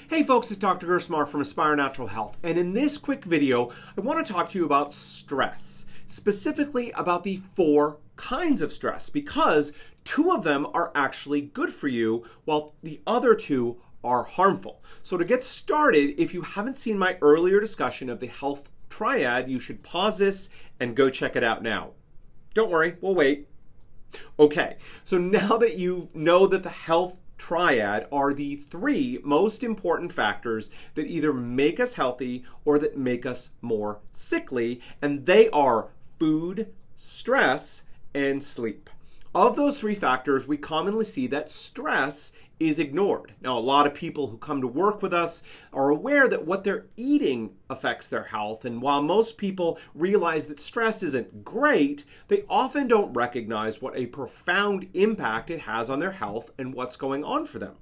Hey folks, it's Dr. Gerstmar from Aspire Natural Health, and in this quick video, I want to talk to you about stress, specifically about the 4 kinds of stress, because 2 of them are actually good for you, while the other 2 are harmful. So to get started, if you haven't seen my earlier discussion of the health triad, you should pause this and go check it out now. Don't worry, we'll wait. Okay, so now that you know that the health triad are the 3 most important factors that either make us healthy or that make us more sickly, and they are food, stress, and sleep. Of those 3 factors, we commonly see that stress is ignored. Now, a lot of people who come to work with us are aware that what they're eating affects their health, and while most people realize that stress isn't great, they often don't recognize what a profound impact it has on their health and what's going on for them.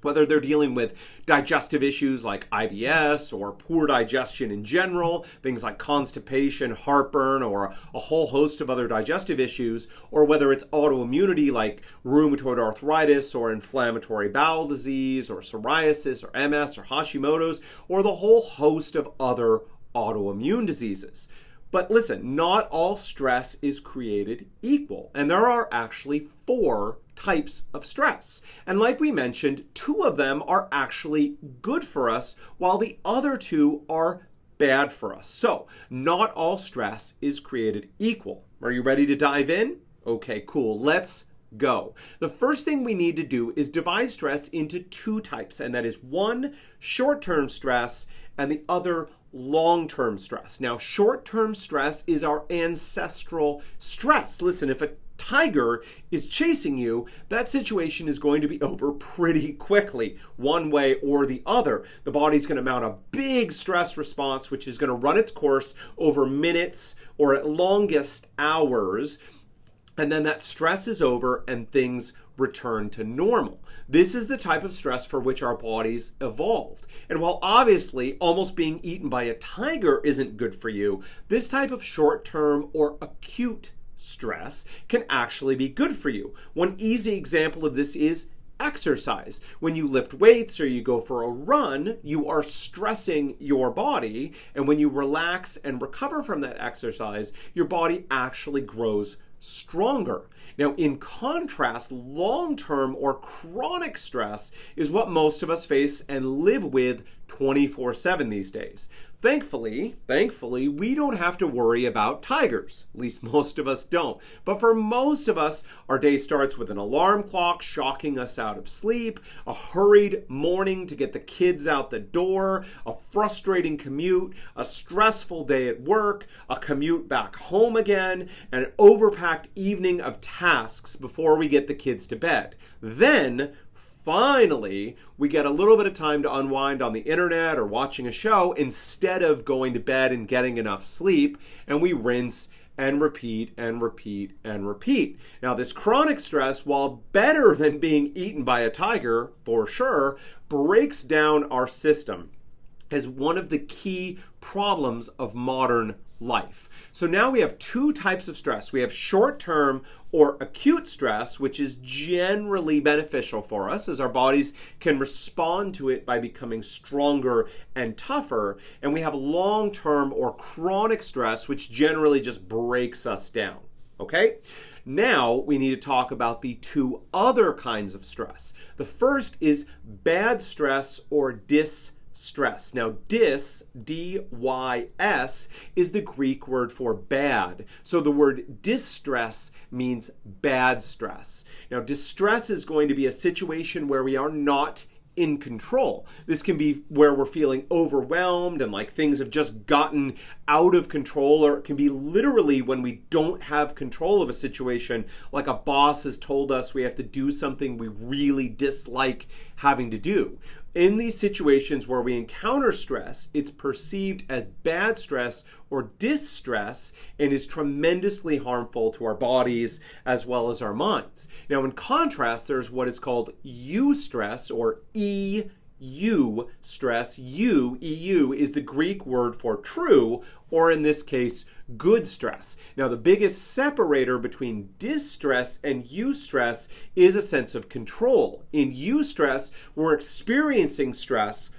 Whether they're dealing with digestive issues like IBS or poor digestion in general, things like constipation, heartburn, or a whole host of other digestive issues, or whether it's autoimmunity like rheumatoid arthritis or inflammatory bowel disease or psoriasis or MS or Hashimoto's, or the whole host of other autoimmune diseases. But listen, not all stress is created equal, and there are actually 4 types of stress. And like we mentioned, 2 of them are actually good for us, while the other 2 are bad for us. So, not all stress is created equal. Are you ready to dive in? Okay, cool. Let's go. The first thing we need to do is divide stress into 2 types, and that is 1, short-term stress, and the other, long-term stress. Now, short-term stress is our ancestral stress. Listen, if a tiger is chasing you, that situation is going to be over pretty quickly, one way or the other. The body's going to mount a big stress response, which is going to run its course over minutes or at longest hours. And then that stress is over and things return to normal. This is the type of stress for which our bodies evolved. And while obviously almost being eaten by a tiger isn't good for you, this type of short-term or acute stress can actually be good for you. One easy example of this is exercise. When you lift weights or you go for a run, you are stressing your body, and when you relax and recover from that exercise, your body actually grows stronger. Now, in contrast, long-term or chronic stress is what most of us face and live with 24/7 these days. Thankfully, we don't have to worry about tigers. At least most of us don't. But for most of us, our day starts with an alarm clock shocking us out of sleep, a hurried morning to get the kids out the door, a frustrating commute, a stressful day at work, a commute back home again, and an overpacked evening of tasks before we get the kids to bed. Then, finally, we get a little bit of time to unwind on the internet or watching a show instead of going to bed and getting enough sleep, and we rinse and repeat and repeat and repeat. Now, this chronic stress, while better than being eaten by a tiger, for sure, breaks down our system as one of the key problems of modern life. So now we have 2 types of stress. We have short-term or acute stress, which is generally beneficial for us as our bodies can respond to it by becoming stronger and tougher. And we have long-term or chronic stress, which generally just breaks us down. Okay? Now we need to talk about the 2 other kinds of stress. The first is bad stress or distress. Now, D-Y-S, is the Greek word for bad. So the word distress means bad stress. Now, distress is going to be a situation where we are not in control. This can be where we're feeling overwhelmed and like things have just gotten out of control, or it can be literally when we don't have control of a situation, like a boss has told us we have to do something we really dislike having to do. In these situations where we encounter stress, it's perceived as bad stress or distress and is tremendously harmful to our bodies as well as our minds. Now, in contrast, there's what is called eustress or stress. EU, is the Greek word for true, or in this case, good stress. Now, the biggest separator between distress and eustress is a sense of control. In eustress, we're experiencing stress,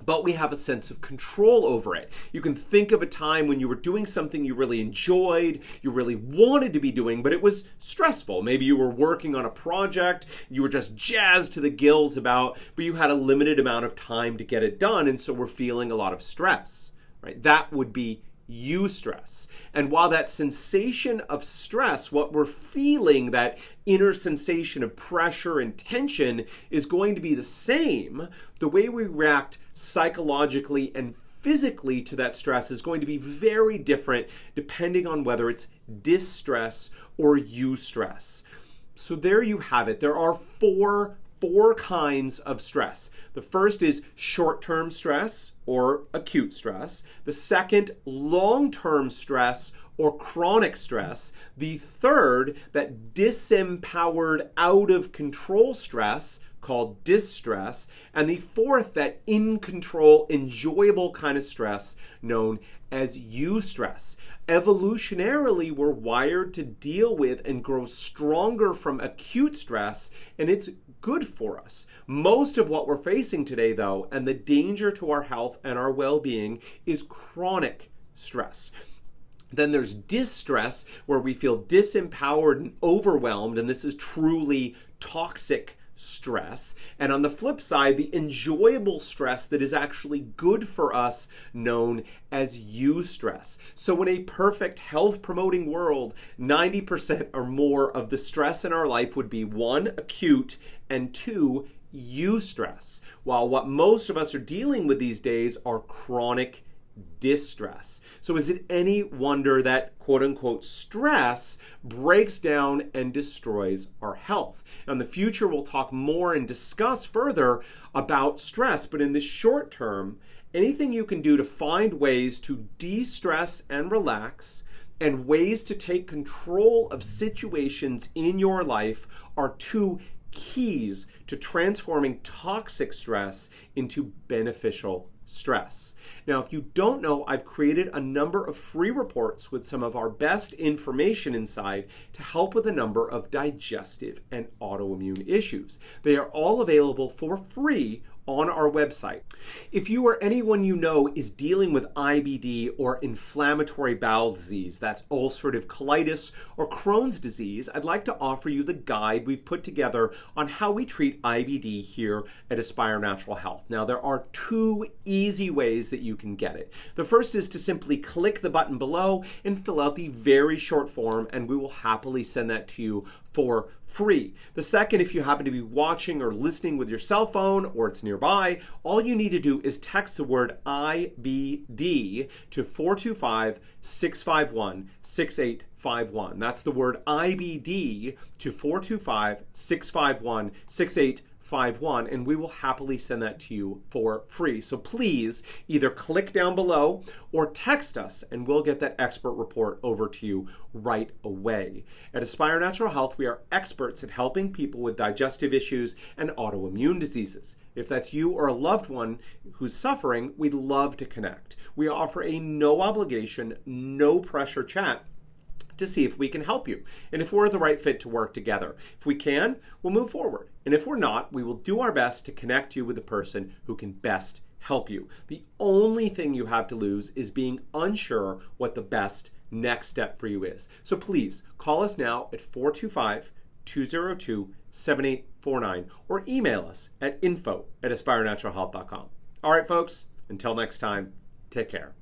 but we have a sense of control over it. You can think of a time when you were doing something you really enjoyed, you really wanted to be doing, but it was stressful. Maybe you were working on a project you were just jazzed to the gills about, but you had a limited amount of time to get it done, and so we're feeling a lot of stress, right? That would be eustress. And while that sensation of stress, what we're feeling, that inner sensation of pressure and tension, is going to be the same, the way we react psychologically and physically to that stress is going to be very different depending on whether it's distress or eustress. So there you have it. There are four kinds of stress. The first is short-term stress or acute stress. The second, long-term stress or chronic stress. The third, that disempowered, out of control stress, called distress. And the fourth, that in control, enjoyable kind of stress known as eustress. Evolutionarily, we're wired to deal with and grow stronger from acute stress, and it's good for us. Most of what we're facing today, though, and the danger to our health and our well-being, is chronic stress. Then there's distress, where we feel disempowered and overwhelmed, and this is truly toxic stress. And on the flip side, the enjoyable stress that is actually good for us, known as eustress. So in a perfect health promoting world, 90% or more of the stress in our life would be 1, acute, and 2, eustress. While what most of us are dealing with these days are chronic distress. So is it any wonder that quote-unquote stress breaks down and destroys our health? Now, in the future, we'll talk more and discuss further about stress, but in the short term, anything you can do to find ways to de-stress and relax and ways to take control of situations in your life are two keys to transforming toxic stress into beneficial stress. Now, if you don't know, I've created a number of free reports with some of our best information inside to help with a number of digestive and autoimmune issues. They are all available for free on our website. If you or anyone you know is dealing with IBD or inflammatory bowel disease, that's ulcerative colitis or Crohn's disease, I'd like to offer you the guide we've put together on how we treat IBD here at Aspire Natural Health. Now, there are 2 easy ways that you can get it. The first is to simply click the button below and fill out the very short form, and we will happily send that to you for free. The second, if you happen to be watching or listening with your cell phone or it's nearby, all you need to do is text the word IBD to 425-651-6851. That's the word IBD to 425-651-6851. and we will happily send that to you for free. So please either click down below or text us and we'll get that expert report over to you right away. At Aspire Natural Health, we are experts at helping people with digestive issues and autoimmune diseases. If that's you or a loved one who's suffering, we'd love to connect. We offer a no obligation, no pressure chat to see if we can help you and if we're the right fit to work together. If we can, we'll move forward. And if we're not, we will do our best to connect you with the person who can best help you. The only thing you have to lose is being unsure what the best next step for you is. So please call us now at 425-202-7849 or email us at info@aspirenaturalhealth.com. All right, folks, until next time, take care.